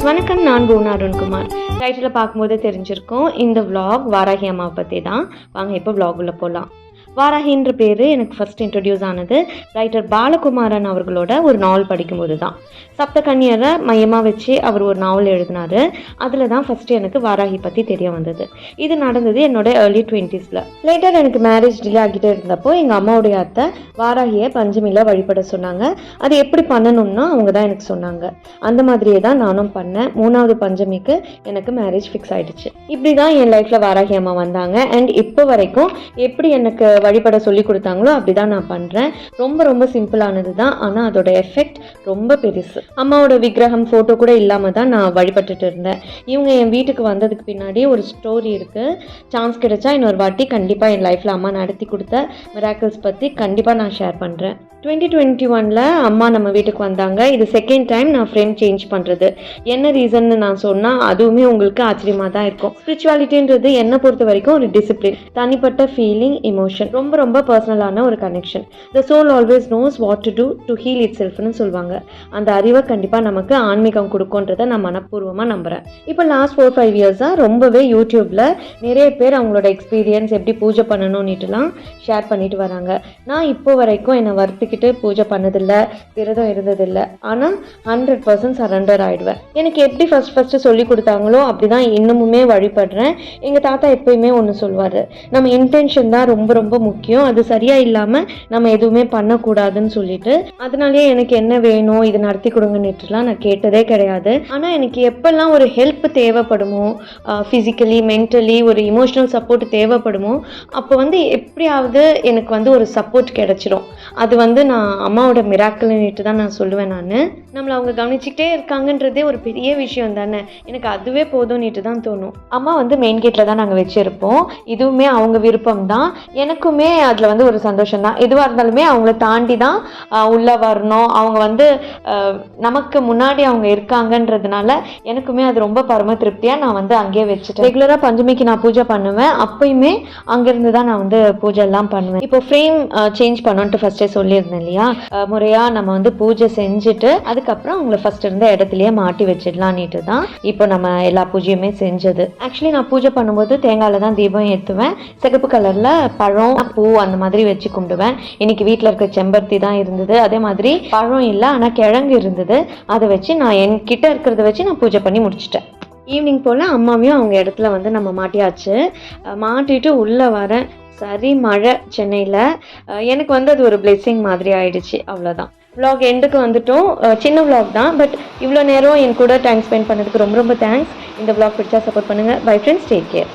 வணக்கம், நான் பூனா அருண்குமார். டைட்டில் பார்க்கும்போது தெரிஞ்சிருக்கும், இந்த vlog வாராகி அம்மாவை பற்றி தான். வாங்க இப்போ vlog உள்ள போகலாம். வாராகின்ற பேர் எனக்கு ஃபஸ்ட் இன்ட்ரடியூஸ் ஆனது ரைட்டர் பாலகுமாரன் அவர்களோட ஒரு நாவல் படிக்கும்போது தான். சப்தகன்னியரை மையமாக வச்சு அவர் ஒரு நாவல் எழுதினார். அதில் தான் ஃபஸ்ட்டு எனக்கு வாராகி பற்றி தெரிய வந்தது. இது நடந்தது என்னோட ஏர்லி 20s. லேட்டர் எனக்கு மேரேஜ் டிலே ஆகிட்டே இருந்தப்போ எங்கள் அம்மாவுடைய அத்தை வாராகியை பஞ்சமியில் வழிபட சொன்னாங்க. அது எப்படி பண்ணணும்னா அவங்க தான் எனக்கு சொன்னாங்க. அந்த மாதிரியே தான் நானும் பண்ணேன். 3வது பஞ்சமிக்கு எனக்கு மேரேஜ் ஃபிக்ஸ் ஆகிடுச்சு. இப்படி தான் என் லைஃப்பில் வாராகி அம்மா வந்தாங்க. அண்ட் இப்போ வரைக்கும் எப்படி எனக்கு வழிபட சொல்லி கொடுத்தாங்களோ அப்படிதான் நான் பண்ணுறேன். ரொம்ப ரொம்ப சிம்பிளானது தான், ஆனால் அதோட எஃபெக்ட் ரொம்ப பெருசு. அம்மாவோட விக்கிரகம் ஃபோட்டோ கூட இல்லாமல் தான் நான் வழிபட்டுட்டு இருந்தேன். இவங்க என் வீட்டுக்கு வந்ததுக்கு பின்னாடி ஒரு ஸ்டோரி இருக்குது. சான்ஸ் கிடைச்சா இன்னொரு வாட்டி கண்டிப்பாக என் லைஃப்பில் அம்மா நடத்தி கொடுத்த மிராக்கிள்ஸ் பற்றி கண்டிப்பாக நான் ஷேர் பண்ணுறேன். 2021 அம்மா நம்ம வீட்டுக்கு வந்தாங்க. இது செகண்ட் டைம் நான் ஃப்ரெண்ட் சேஞ்ச் பண்ணுறது. என்ன ரீசன்னு நான் சொன்னால் அதுவுமே உங்களுக்கு ஆச்சரியமாக தான் இருக்கும். ஸ்பிரிச்சுவாலிட்டின்றது என்னை பொறுத்த வரைக்கும் ஒரு டிசிப்ளின், தனிப்பட்ட ஃபீலிங், இமோஷன், ரொம்ப ரொம்ப பர்சனலான ஒரு connection. The soul always knows what to do to heal it செல்ஃப்னு சொல்லுவாங்க. அந்த அறிவை கண்டிப்பாக நமக்கு ஆன்மீகம் கொடுக்குன்றதை நான் மனப்பூர்வமாக நம்புகிறேன். இப்போ லாஸ்ட் 4-5 இயர்ஸாக ரொம்பவே யூடியூப்பில் நிறைய பேர் அவங்களோட எக்ஸ்பீரியன்ஸ் எப்படி பூஜை பண்ணணும்னுட்டுலாம் ஷேர் பண்ணிட்டு வராங்க. நான் இப்போ வரைக்கும் என்னை வருத்திக்கிட்டு பூஜை பண்ணதில்லை, விரதம் இருந்ததில்லை. ஆனால் 100% சரண்டர் ஆகிடுவேன். எனக்கு எப்படி ஃபஸ்ட்டு சொல்லி கொடுத்தாங்களோ அப்படி தான் இன்னமுமே வழிபடுறேன். எங்கள் தாத்தா எப்பயுமே ஒன்று சொல்வார், நம்ம இன்டென்ஷன் தான் ரொம்ப ரொம்ப முக்கியம், அது சரியாக இல்லாமல் நம்ம எதுவுமே பண்ணக்கூடாதுன்னு சொல்லிட்டு. அதனாலேயே எனக்கு என்ன வேணும் இது நடத்தி கொடுங்கன்னுட்டுலாம் நான் கேட்டதே கிடையாது. ஆனால் எனக்கு எப்பெல்லாம் ஒரு ஹெல்ப் தேவைப்படுமோ, ஃபிசிக்கலி மென்டலி ஒரு இமோஷனல் சப்போர்ட் தேவைப்படுமோ, அப்போ எப்படியாவது எனக்கு ஒரு சப்போர்ட் கிடைச்சிரும். அது நான் அம்மாவோட மிராக்கிள்னுட்டு தான் நான் சொல்லுவேன். நம்மளை அவங்க கவனிச்சுக்கிட்டே இருக்காங்கன்றதே ஒரு பெரிய விஷயம் தானே. எனக்கு அதுவே போதும்னுட்டு தான் தோணும். அம்மா மெயின் கேட்டில் தான் நாங்கள் வச்சுருப்போம். இதுவுமே அவங்க விருப்பம் தான். எனக்குமே அதில் ஒரு சந்தோஷம் தான். எதுவாக இருந்தாலுமே அவங்கள தாண்டி தான் உள்ளே வரணும். அவங்க நமக்கு முன்னாடி அவங்க இருக்காங்கன்றதுனால எனக்குமே அது ரொம்ப பரம திருப்தியாக நான் அங்கேயே வச்சுட்டேன். ரெகுலராக பஞ்சமிக்கு நான் பூஜை பண்ணுவேன். அப்பயுமே அங்கேருந்து தான் நான் பூஜை எல்லாம் பண்ணுவேன். இப்போ ஃப்ரேம் சேஞ்ச் பண்ணோன்ட்டு ஃபஸ்ட்டே சொல்லியிருந்தேன் இல்லையா, முறையாக நம்ம பூஜை செஞ்சுட்டு அதுக்கப்புறம் அவங்கள ஃபஸ்ட் இருந்த இடத்துலையே மாட்டி வச்சிடலான்னுட்டு தான் இப்போ நம்ம எல்லா பூஜையுமே செஞ்சது. ஆக்சுவலி நான் பூஜை பண்ணும்போது தேங்காயில் தான் தீபம் ஏற்றுவேன். சிகப்பு கலரில் பழம், பூ அந்த மாதிரி வச்சு கும்பிடுவேன். இன்னைக்கு வீட்டில் இருக்க செம்பருத்தி தான் இருந்தது. அதே மாதிரி பழம் இல்லை, ஆனால் கிழங்கு இருந்தது. அதை வச்சு நான் என்கிட்ட இருக்கிறத வச்சு நான் பூஜை பண்ணி முடிச்சிட்டேன். ஈவினிங் போல் அம்மாவையும் அவங்க இடத்துல நம்ம மாட்டியாச்சு. மாட்டிட்டு உள்ளே வரேன். சரி மழை சென்னையில். எனக்கு அது ஒரு பிளெஸ்ஸிங் மாதிரி ஆயிடுச்சு. அவ்வளோதான். vlog எண்டுக்கு வந்துட்டோம். சின்ன vlog தான், பட் இவ்வளோ நேரம் என் கூட டைம் ஸ்பெண்ட் பண்ணதுக்கு ரொம்ப ரொம்ப தேங்க்ஸ். இந்த vlog பிடிச்சா சப்போர்ட் பண்ணுங்கள். Bye friends, take care.